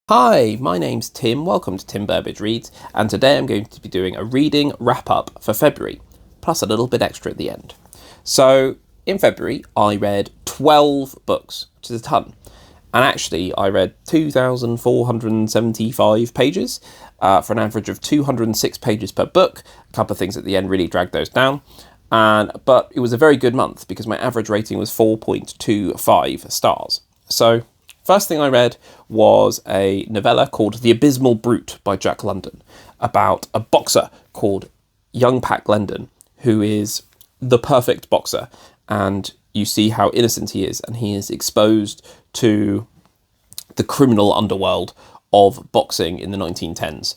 Hi, my name's Tim, welcome to Tim Burbage Reads, and today I'm going to be doing a reading wrap-up for February, plus a little bit extra at the end. So, in February, I read 12 books, which is a ton. And actually, I read 2,475 pages, for an average of 206 pages per book. A couple of things at the end really dragged those down. But it was a very good month, because my average rating was 4.25 stars. So, first thing I read was a novella called The Abysmal Brute by Jack London, about a boxer called young Pat Glendon, who is the perfect boxer, and you see how innocent he is, and he is exposed to the criminal underworld of boxing in the 1910s.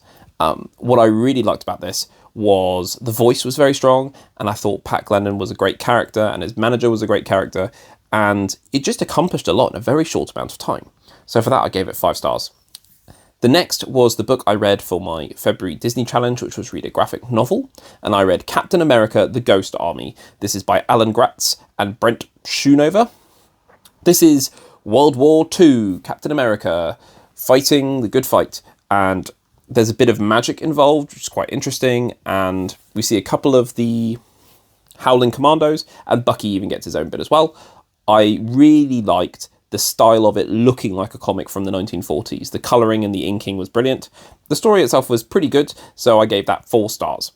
What I really liked about this was the voice was very strong, and I thought Pat Glendon was a great character, and his manager was a great character, and it just accomplished a lot in a very short amount of time. So for that, I gave it 5 stars. The next was the book I read for my February Disney Challenge, which was read a graphic novel, and I read Captain America: The Ghost Army. This is by Alan Gratz and Brent Schoonover. This is World War II, Captain America, fighting the good fight, and there's a bit of magic involved, which is quite interesting, and we see a couple of the Howling Commandos, and Bucky even gets his own bit as well. I really liked the style of it looking like a comic from the 1940s. The colouring and the inking was brilliant. The story itself was pretty good, so I gave that 4 stars.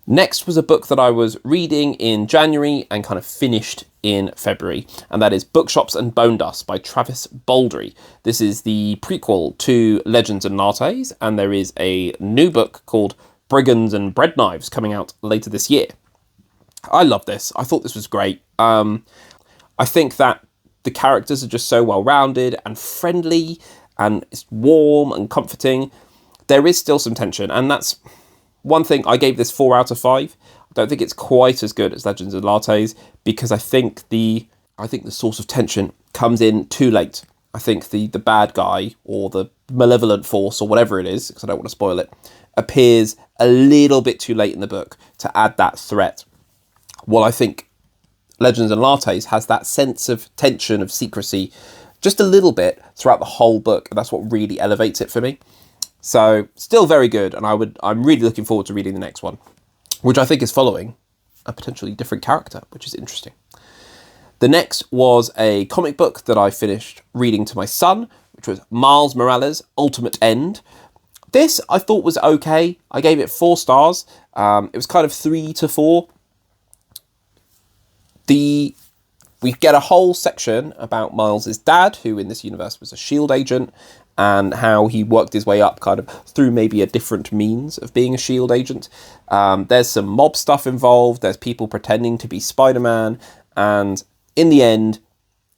Next was a book that I was reading in January and kind of finished in February, and that is Bookshops and Bone Dust by Travis Baldree. This is the prequel to Legends and Lattes, and there is a new book called Brigands and Bread Knives coming out later this year. I love this. I thought this was great. I think that the characters are just so well-rounded and friendly, and it's warm and comforting. There is still some tension, and that's one thing. I gave this 4 out of 5. I don't think it's quite as good as Legends and Lattes, because I think the source of tension comes in too late. I think the bad guy, or the malevolent force, or whatever it is, because I don't want to spoil it, appears a little bit too late in the book to add that threat. Well, I think Legends and Lattes has that sense of tension, of secrecy, just a little bit throughout the whole book, and that's what really elevates it for me. So, still very good, and I'm really looking forward to reading the next one, which I think is following a potentially different character, which is interesting. The next was a comic book that I finished reading to my son, which was Miles Morales: Ultimate End. This I thought was okay. I gave it 4 stars. It was kind of 3 to 4. We get a whole section about Miles' dad, who in this universe was a SHIELD agent, and how he worked his way up kind of through maybe a different means of being a SHIELD agent. There's some mob stuff involved, there's people pretending to be Spider-Man, and in the end,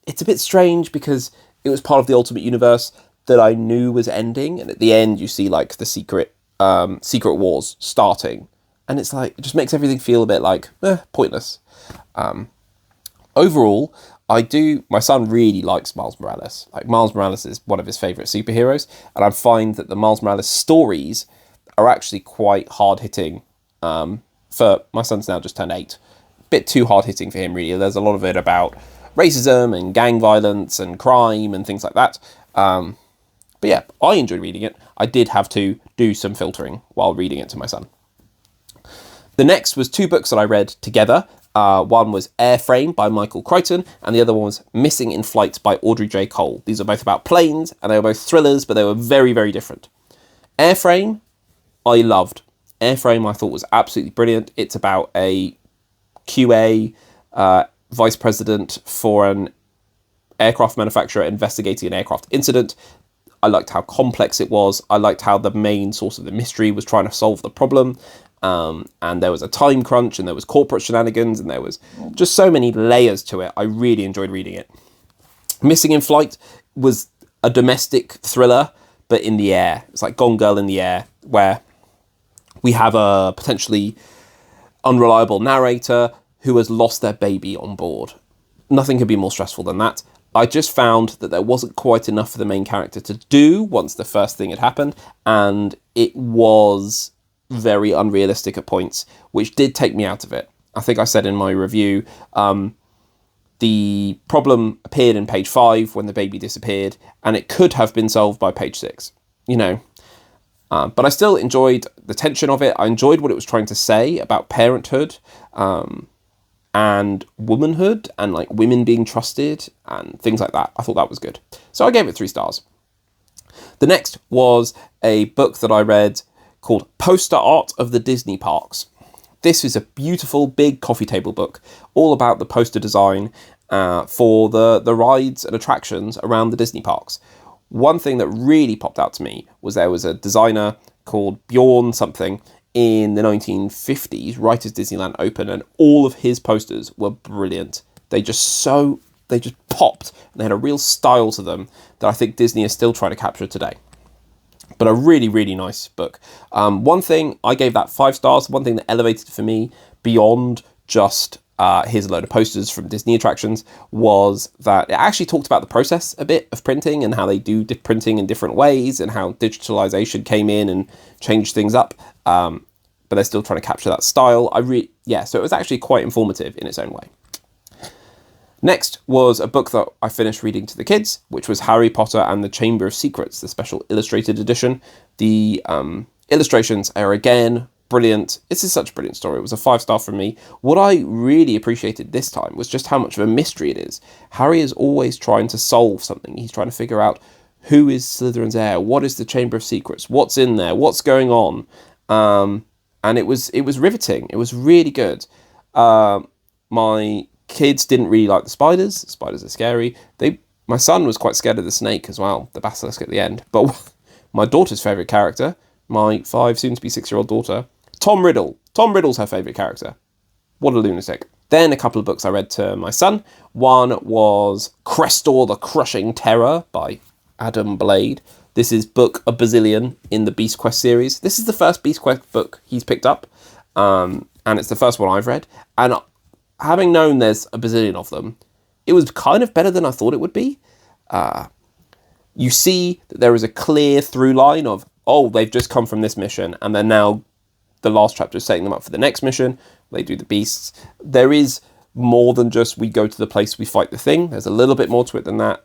it's a bit strange because it was part of the Ultimate Universe that I knew was ending, and at the end you see like the Secret Wars starting, and it's like, it just makes everything feel a bit like, pointless. Overall, my son really likes Miles Morales. Like, Miles Morales is one of his favourite superheroes, and I find that the Miles Morales stories are actually quite hard-hitting. For my son's now just turned 8. Bit too hard-hitting for him, really. There's a lot of it about racism and gang violence and crime and things like that. But yeah, I enjoyed reading it. I did have to do some filtering while reading it to my son. The next was 2 books that I read together. One was Airframe by Michael Crichton, and the other one was Missing in Flight by Audrey J. Cole. These are both about planes, and they were both thrillers, but they were very, very different. Airframe, I loved. Airframe I thought was absolutely brilliant. It's about a QA vice president for an aircraft manufacturer investigating an aircraft incident. I liked how complex it was. I liked how the main source of the mystery was trying to solve the problem. And there was a time crunch, and there was corporate shenanigans, and there was just so many layers to it. I really enjoyed reading it. Missing in Flight was a domestic thriller, but in the air. It's like Gone Girl in the Air, where we have a potentially unreliable narrator who has lost their baby on board. Nothing could be more stressful than that. I just found that there wasn't quite enough for the main character to do once the first thing had happened, and it was very unrealistic at points, which did take me out of it. I think I said in my review, the problem appeared in page 5 when the baby disappeared, and it could have been solved by page 6. you know, but I still enjoyed the tension of it. I enjoyed what it was trying to say about parenthood and womanhood and like women being trusted and things like that. I thought that was good. So I gave it 3 stars. The next was a book that I read called Poster Art of the Disney Parks. This is a beautiful big coffee table book all about the poster design for the rides and attractions around the Disney parks. One thing that really popped out to me was there was a designer called Bjorn something in the 1950s, right as Disneyland opened, and all of his posters were brilliant. They just popped, and they had a real style to them that I think Disney is still trying to capture today. But a really, really nice book. One thing, I gave that 5 stars. One thing that elevated for me beyond just here's a load of posters from Disney attractions was that it actually talked about the process a bit of printing and how they do printing in different ways and how digitalization came in and changed things up. But they're still trying to capture that style. So it was actually quite informative in its own way. Next was a book that I finished reading to the kids, which was Harry Potter and the Chamber of Secrets, the special illustrated edition. The illustrations are again brilliant. This is such a brilliant story. It was a 5-star from me. What I really appreciated this time was just how much of a mystery it is. Harry is always trying to solve something. He's trying to figure out who is Slytherin's heir, what is the Chamber of Secrets, what's in there, what's going on. And it was riveting. It was really good. My kids didn't really like the spiders. Spiders are scary. My son was quite scared of the snake as well, the basilisk at the end. But my daughter's favourite character, my 5, soon-to-be 6-year-old daughter, Tom Riddle. Tom Riddle's her favourite character. What a lunatic. Then a couple of books I read to my son. One was Crestor the Crushing Terror by Adam Blade. This is book a bazillion in the Beast Quest series. This is the first Beast Quest book he's picked up. And it's the first one I've read. And having known there's a bazillion of them, it was kind of better than I thought it would be. You see that there is a clear through line of, they've just come from this mission, and then now the last chapter is setting them up for the next mission. They do the beasts. There is more than just we go to the place, we fight the thing. There's a little bit more to it than that.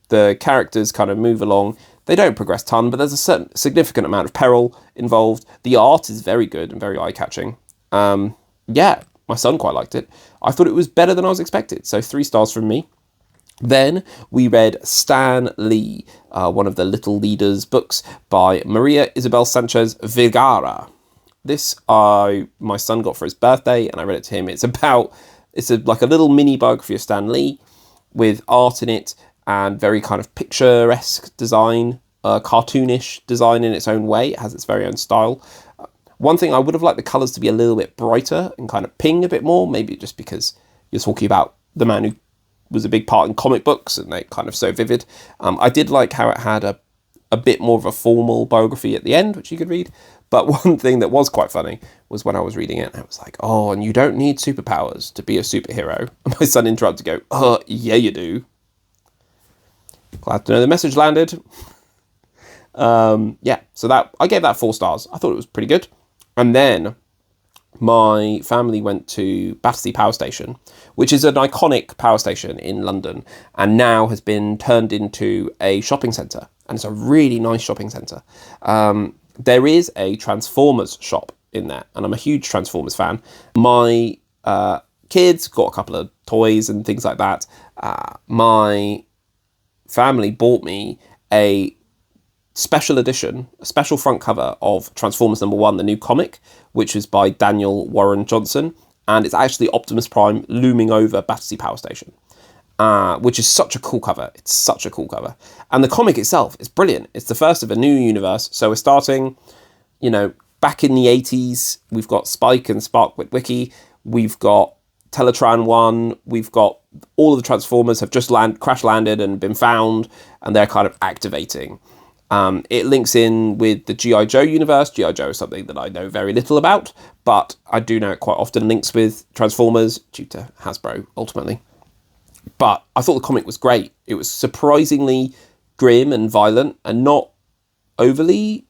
The characters kind of move along. They don't progress a ton, but there's a certain significant amount of peril involved. The art is very good and very eye-catching. My son quite liked it. I thought it was better than I was expected, so 3 stars from me. Then we read Stan Lee, one of the Little Leaders books by Maria Isabel Sanchez Vergara. This my son got for his birthday, and I read it to him. It's like a little mini biography of Stan Lee with art in it and very kind of picturesque design, cartoonish design in its own way. It has its very own style. One thing, I would have liked the colours to be a little bit brighter and kind of ping a bit more, maybe just because you're talking about the man who was a big part in comic books and they're kind of so vivid. I did like how it had a bit more of a formal biography at the end, which you could read. But one thing that was quite funny was when I was reading it, I was like, and you don't need superpowers to be a superhero. And my son interrupted to go, yeah, you do. Glad to know the message landed. So that I gave that 4 stars. I thought it was pretty good. And then my family went to Battersea Power Station, which is an iconic power station in London and now has been turned into a shopping centre. And it's a really nice shopping centre. There is a Transformers shop in there, and I'm a huge Transformers fan. My kids got a couple of toys and things like that. My family bought me a special edition, a special front cover of Transformers #1, the new comic, which is by Daniel Warren Johnson, and it's actually Optimus Prime looming over Battersea Power Station, which is such a cool cover. It's such a cool cover. And the comic itself is brilliant. It's the first of a new universe, so we're starting, back in the 80s, we've got Spike and Spark Witwicky, we've got Teletran 1, we've got all of the Transformers have just crash landed and been found, and they're kind of activating. It links in with the G.I. Joe universe. G.I. Joe is something that I know very little about, but I do know it quite often links with Transformers due to Hasbro, ultimately. But I thought the comic was great. It was surprisingly grim and violent and not overly,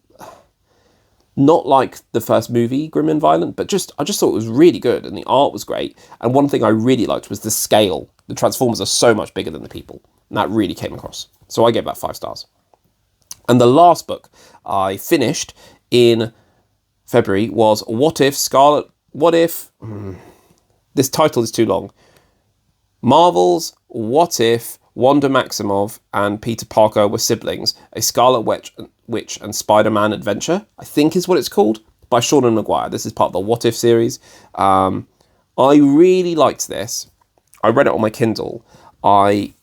not like the first movie, grim and violent, but I just thought it was really good and the art was great. And one thing I really liked was the scale. The Transformers are so much bigger than the people, and that really came across. So I gave that 5 stars. And the last book I finished in February was this title is too long. Marvel's What If Wanda Maximoff and Peter Parker were siblings, a Scarlet Witch and Spider-Man adventure, I think is what it's called, by Sean Maguire. This is part of the What If series. I really liked this. I read it on my Kindle. I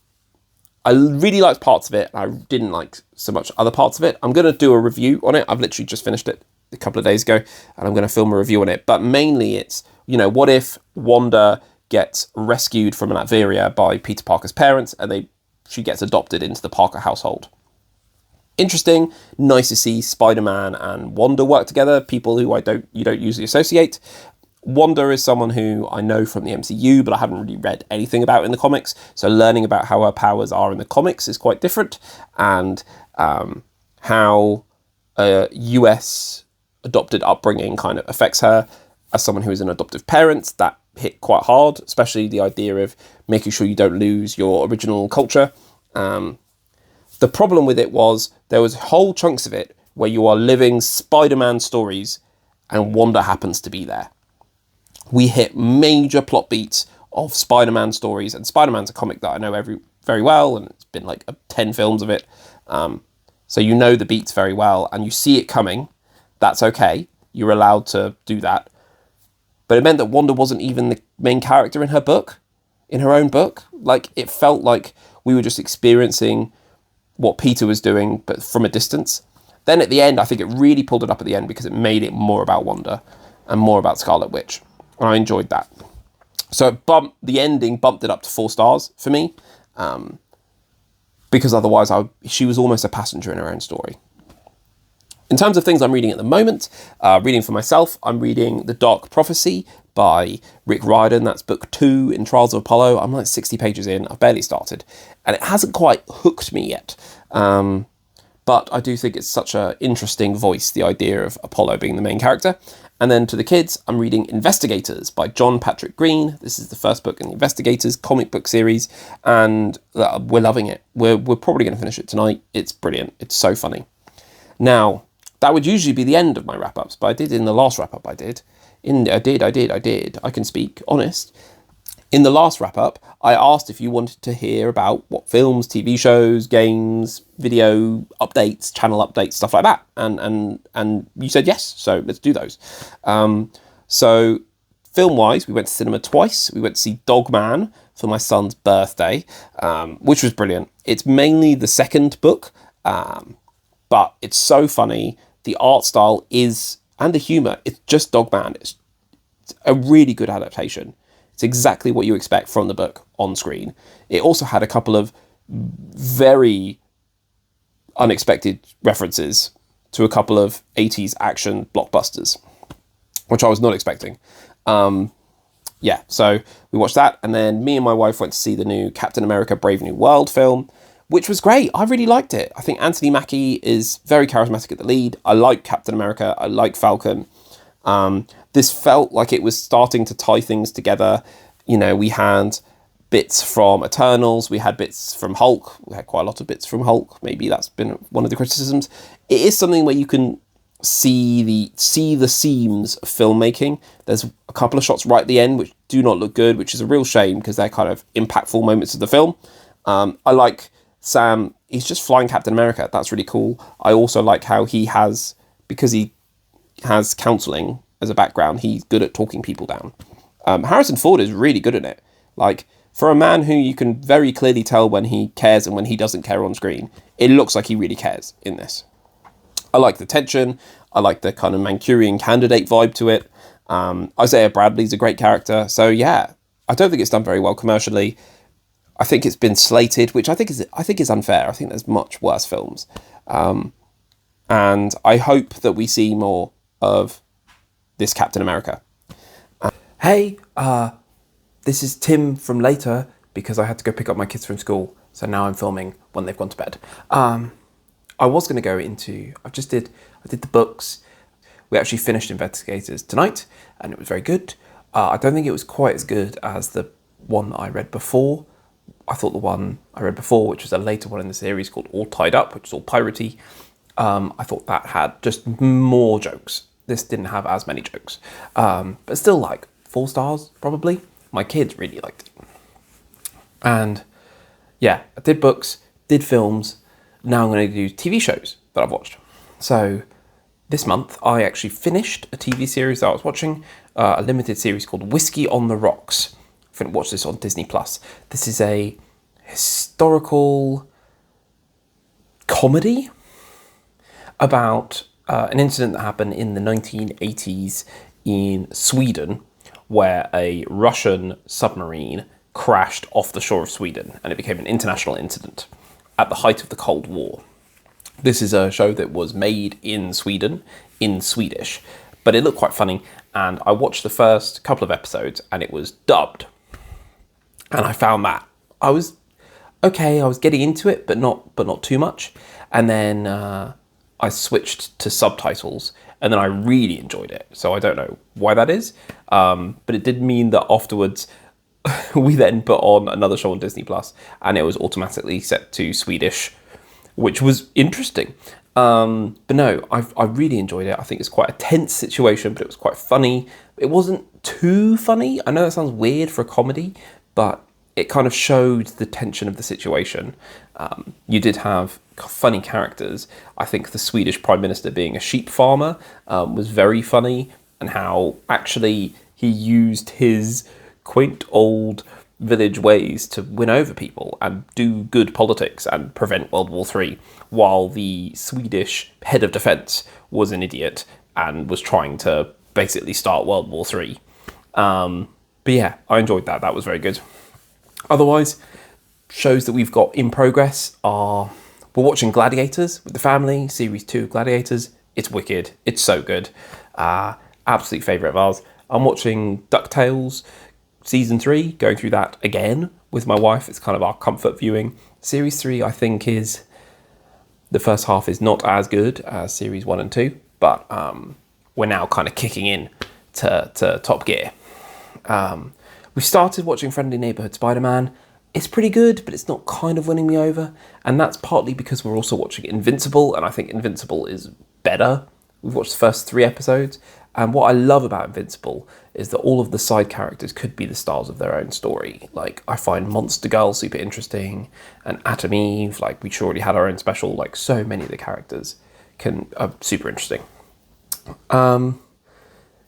really liked parts of it. I didn't like so much other parts of it. I'm going to do a review on it. I've literally just finished it a couple of days ago, and I'm going to film a review on it. But mainly it's, what if Wanda gets rescued from Latveria by Peter Parker's parents, and she gets adopted into the Parker household. Interesting, nice to see Spider-Man and Wanda work together, people who you don't usually associate. Wanda is someone who I know from the MCU, but I haven't really read anything about in the comics, so learning about how her powers are in the comics is quite different, and how a US adopted upbringing kind of affects her as someone who is an adoptive parent. That hit quite hard, especially the idea of making sure you don't lose your original culture. The problem with it was there was whole chunks of it where you are living Spider-Man stories and Wanda happens to be there. We hit major plot beats of Spider-Man stories, and Spider-Man's a comic that I know very well, and it's been like 10 films of it. So you know the beats very well, and you see it coming. That's okay. You're allowed to do that. But it meant that Wanda wasn't even the main character in her own book. Like, it felt like we were just experiencing what Peter was doing, but from a distance. Then at the end, I think it really pulled it up at the end because it made it more about Wanda and more about Scarlet Witch. And I enjoyed that. So the ending bumped it up to 4 stars for me, because otherwise she was almost a passenger in her own story. In terms of things I'm reading at the moment, reading for myself, I'm reading The Dark Prophecy by Rick Riordan. That's book 2 in Trials of Apollo. I'm like 60 pages in. I've barely started. And it hasn't quite hooked me yet. But I do think it's such an interesting voice, the idea of Apollo being the main character. And then to the kids, I'm reading Investigators by John Patrick Green. This is the first book in the Investigators comic book series. And we're loving it. We're probably going to finish it tonight. It's brilliant. It's so funny. Now, that would usually be the end of my wrap-ups, but I did in the last wrap-up I can speak honest. In the last wrap-up, I asked if you wanted to hear about what films, TV shows, games, video updates, channel updates, stuff like that. And you said yes, so let's do those. So film-wise, we went to cinema twice. We went to see Dogman for my son's birthday, which was brilliant. It's mainly the second book, but it's so funny. The art style and the humour, it's just Dogman. It's a really good adaptation. It's exactly what you expect from the book on screen. It also had a couple of very unexpected references to a couple of 80s action blockbusters, which I was not expecting. So we watched that, and then me and my wife went to see the new Captain America Brave New World film, which was great. I really liked it. I think Anthony Mackie is very charismatic at the lead. I like Captain America. I like Falcon. This felt like it was starting to tie things together. We had bits from Eternals. We had bits from Hulk. We had quite a lot of bits from Hulk. Maybe that's been one of the criticisms. It is something where you can see the seams of filmmaking. There's a couple of shots right at the end which do not look good, which is a real shame because they're kind of impactful moments of the film. I like Sam, he's just flying Captain America. That's really cool. I also like how because he has counselling as a background, he's good at talking people down. Harrison Ford is really good at it. Like, for a man who you can very clearly tell when he cares and when he doesn't care on screen, it looks like he really cares in this. I like the tension. I like the kind of Manchurian Candidate vibe to it. Isaiah Bradley's a great character. So yeah, I don't think it's done very well commercially. I think it's been slated, which I think is unfair. I think there's much worse films. And I hope that we see more of this Captain America. Hey, this is Tim from later because I had to go pick up my kids from school. So now I'm filming when they've gone to bed. I was going to go into, I did the books. We actually finished Investigators tonight and it was very good. I don't think it was quite as good as the one I read before. I thought the one I read before, which was a later one in the series called All Tied Up, which is all piratey, I thought that had just more jokes. This didn't have as many jokes. But still, like, 4 stars, probably. My kids really liked it. And yeah, I did books, did films. Now I'm going to do TV shows that I've watched. So this month, I actually finished a TV series that I was watching, a limited series called Whiskey on the Rocks. I watched this on Disney+. This is a historical comedy about an incident that happened in the 1980s in Sweden, where a Russian submarine crashed off the shore of Sweden, and it became an international incident at the height of the Cold War. This is a show that was made in Sweden, in Swedish, but it looked quite funny, and I watched the first couple of episodes, and it was dubbed. And I found that I was okay, I was getting into it, but not too much. And then I switched to subtitles, and then I really enjoyed it. So I don't know why that is, but it did mean that afterwards we then put on another show on Disney Plus, and it was automatically set to Swedish, which was interesting. But no, I really enjoyed it. I think it's quite a tense situation, but it was quite funny. It wasn't too funny. I know that sounds weird for a comedy, but it kind of showed the tension of the situation. You did have funny characters. I think the Swedish Prime Minister being a sheep farmer was very funny, and how actually he used his quaint old village ways to win over people and do good politics and prevent World War III, while the Swedish head of defence was an idiot and was trying to basically start World War III. But yeah, I enjoyed that. That was very good. Otherwise, shows that we've got in progress are, we're watching Gladiators with the family, series 2 of Gladiators. It's wicked. It's so good. Absolute favourite of ours. I'm watching DuckTales season 3, going through that again with my wife. It's kind of our comfort viewing. Series 3, I think, is, the first half is not as good as series 1 and 2, but we're now kind of kicking in to top gear. We started watching Friendly Neighborhood Spider-Man. It's pretty good, but it's not kind of winning me over. And that's partly because we're also watching Invincible, and I think Invincible is better. We've watched the first 3 episodes, and what I love about Invincible is that all of the side characters could be the stars of their own story. Like, I find Monster Girl super interesting, and Atom Eve, like, we already had our own special. Like, so many of the characters are super interesting.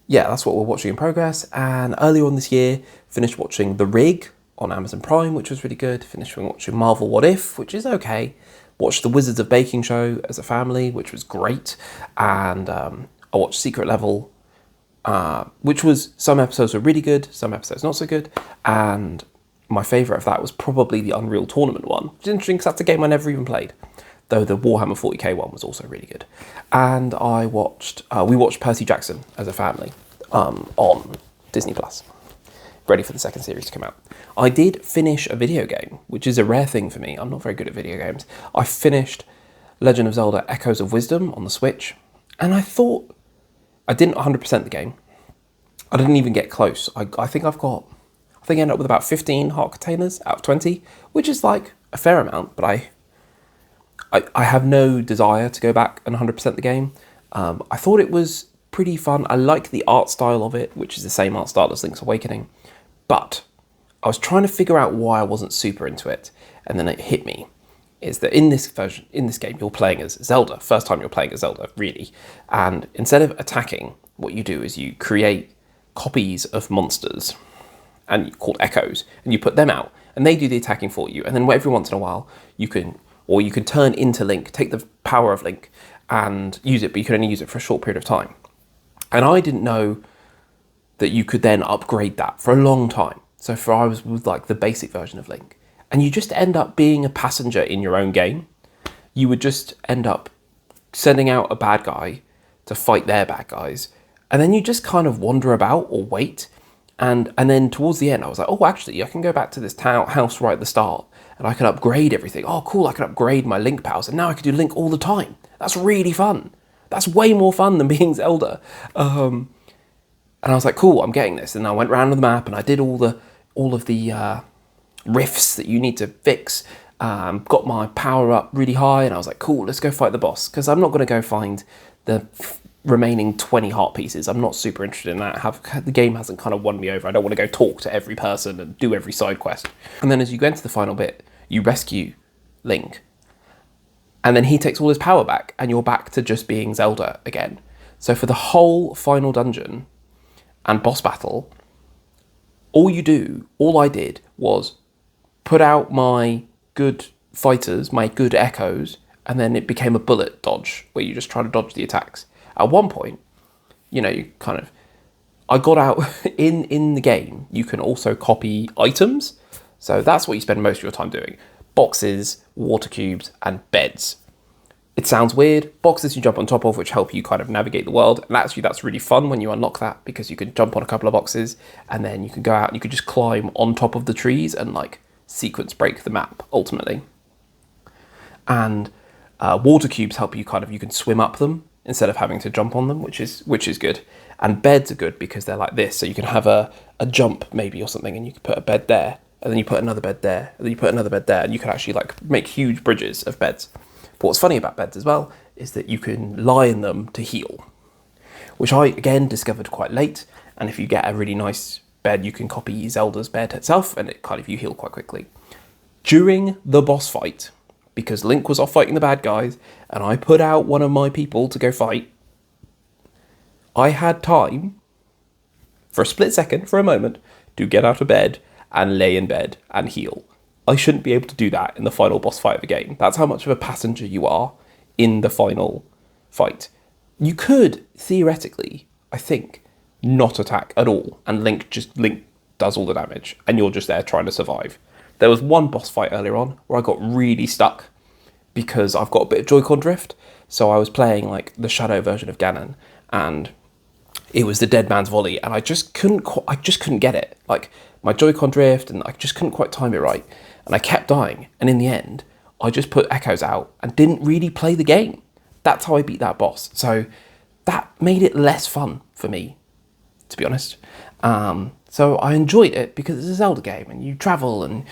Yeah, that's what we're watching in progress. And earlier on this year, finished watching The Rig on Amazon Prime, which was really good. Finished watching Marvel What If, which is okay. Watched The Wizards of Baking show as a family, which was great. And I watched Secret Level, which was, some episodes were really good, some episodes not so good. And my favourite of that was probably the Unreal Tournament one, which is interesting because that's a game I never even played. Though the Warhammer 40k one was also really good. And we watched Percy Jackson as a family on Disney Plus, ready for the second series to come out. I did finish a video game, which is a rare thing for me. I'm not very good at video games. I finished Legend of Zelda Echoes of Wisdom on the Switch, and I thought I didn't 100% the game. I didn't even get close. I think I ended up with about 15 heart containers out of 20, which is like a fair amount, but I have no desire to go back and 100% the game. I thought it was pretty fun. I like the art style of it, which is the same art style as Link's Awakening. But I was trying to figure out why I wasn't super into it. And then it hit me, is that in this game, you're playing as Zelda. First time you're playing as Zelda, really. And instead of attacking, what you do is you create copies of monsters, and called echoes, and you put them out, and they do the attacking for you. And then every once in a while, you can turn into Link, take the power of Link, and use it, but you can only use it for a short period of time. And I didn't know that you could then upgrade that for a long time. So I was with like the basic version of Link. And you just end up being a passenger in your own game. You would just end up sending out a bad guy to fight their bad guys. And then you just kind of wander about or wait. And then towards the end, I was like, oh, actually, I can go back to this house right at the start, and I can upgrade everything. Oh, cool, I can upgrade my Link powers, and now I can do Link all the time. That's really fun. That's way more fun than being Zelda. And I was like, cool, I'm getting this. And I went around the map, and I did all of the rifts that you need to fix. got my power up really high, and I was like, cool, let's go fight the boss, because I'm not going to go find the remaining 20 heart pieces. I'm not super interested in that. The game hasn't kind of won me over. I don't want to go talk to every person and do every side quest. And then as you go into the final bit, you rescue Link, and then he takes all his power back, and you're back to just being Zelda again. So for the whole final dungeon and boss battle, all I did was put out my good fighters, my good echoes, and then it became a bullet dodge, where you just try to dodge the attacks. At one point, I got out, in the game, you can also copy items. So that's what you spend most of your time doing. Boxes, water cubes, and beds. It sounds weird. Boxes you jump on top of, which help you kind of navigate the world. And actually that's really fun when you unlock that, because you can jump on a couple of boxes and then you can go out and you can just climb on top of the trees and like sequence break the map ultimately. And water cubes help you you can swim up them instead of having to jump on them, which is good. And beds are good because they're like this. So you can have a jump maybe or something, and you can put a bed there, and then you put another bed there, and then you put another bed there, and you can actually like make huge bridges of beds. But what's funny about beds as well is that you can lie in them to heal, which I, again, discovered quite late. And if you get a really nice bed, you can copy Zelda's bed itself, and you heal quite quickly. During the boss fight, because Link was off fighting the bad guys, and I put out one of my people to go fight, I had time, for a split second, for a moment, to get out of bed and lay in bed and heal. I shouldn't be able to do that in the final boss fight of the game. That's how much of a passenger you are in the final fight. You could, theoretically, I think, not attack at all, and Link does all the damage, and you're just there trying to survive. There was one boss fight earlier on where I got really stuck because I've got a bit of Joy-Con drift. So I was playing like the Shadow version of Ganon, and it was the Dead Man's Volley, and I just couldn't get it. Like my Joy-Con drift, and I just couldn't quite time it right. And I kept dying, and in the end, I just put echoes out and didn't really play the game. That's how I beat that boss. So that made it less fun for me, to be honest. So I enjoyed it because it's a Zelda game, and you travel, and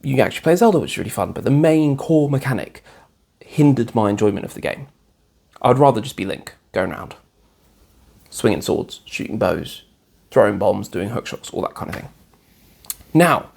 you actually play Zelda, which is really fun. But the main core mechanic hindered my enjoyment of the game. I'd rather just be Link, going around, swinging swords, shooting bows, throwing bombs, doing hookshots, all that kind of thing. Now,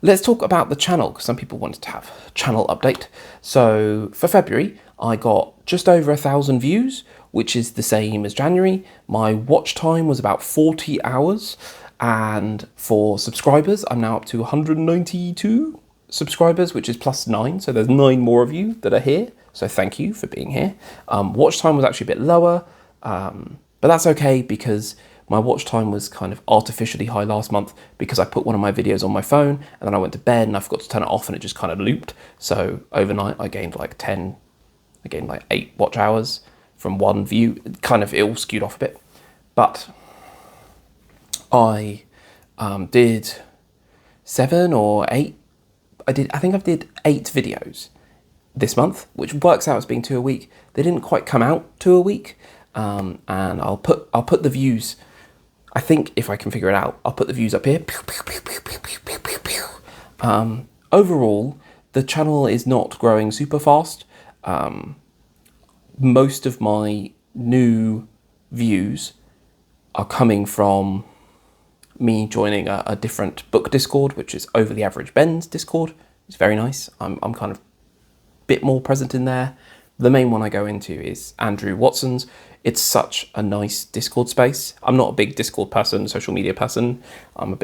let's talk about the channel, because some people wanted to have a channel update. So for February, I got just over 1,000 views, which is the same as January. My watch time was about 40 hours. And for subscribers, I'm now up to 192 subscribers, which is +9. So there's 9 more of you that are here. So thank you for being here. Watch time was actually a bit lower, but that's okay because my watch time was kind of artificially high last month because I put one of my videos on my phone and then I went to bed and I forgot to turn it off and it just kind of looped. So overnight I gained like 8 watch hours from one view. It all skewed off a bit. But I did 7 or 8. I think I did 8 videos this month, which works out as being 2 a week. They didn't quite come out 2 a week, and I'll put the views. I think if I can figure it out, I'll put the views up here. Overall, the channel is not growing super fast. Most of my new views are coming from me joining a different book Discord, which is Over the Average Ben's Discord. It's very nice. I'm kind of a bit more present in there. The main one I go into is Andrew Watson's. It's such a nice Discord space. I'm not a big Discord person, social media person. I'm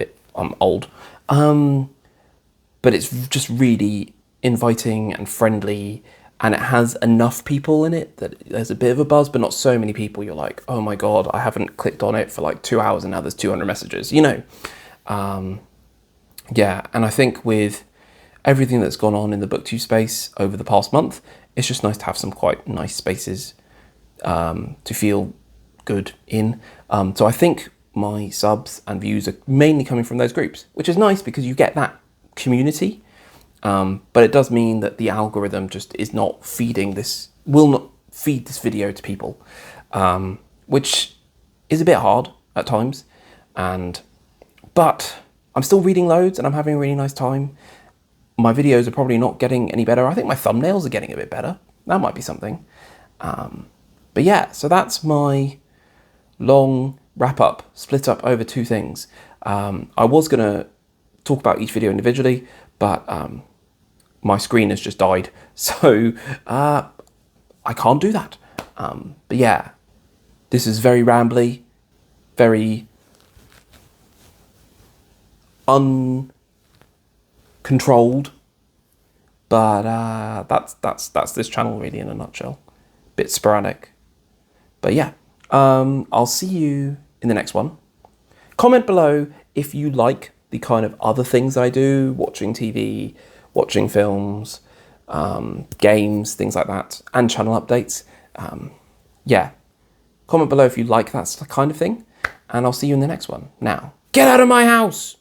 old. But it's just really inviting and friendly, and it has enough people in it that there's a bit of a buzz, but not so many people. You're like, oh my God, I haven't clicked on it for like 2 hours and now there's 200 messages, Yeah, and I think with everything that's gone on in the BookTube space over the past month, it's just nice to have some quite nice spaces to feel good in. So I think my subs and views are mainly coming from those groups, which is nice because you get that community. But it does mean that the algorithm just is not will not feed this video to people, which is a bit hard at times. But I'm still reading loads and I'm having a really nice time. my videos are probably not getting any better. I think my thumbnails are getting a bit better. That might be something. But yeah, so that's my long wrap up, split up over two things. I was going to talk about each video individually, but my screen has just died, so I can't do that. But yeah, this is very rambly, very uncontrolled, but that's this channel really in a nutshell. Bit sporadic, but yeah, I'll see you in the next one. Comment below if you like the kind of other things I do, watching TV, watching films, games, things like that, and channel updates. Yeah, comment below if you like that kind of thing, and I'll see you in the next one. Now, get out of my house!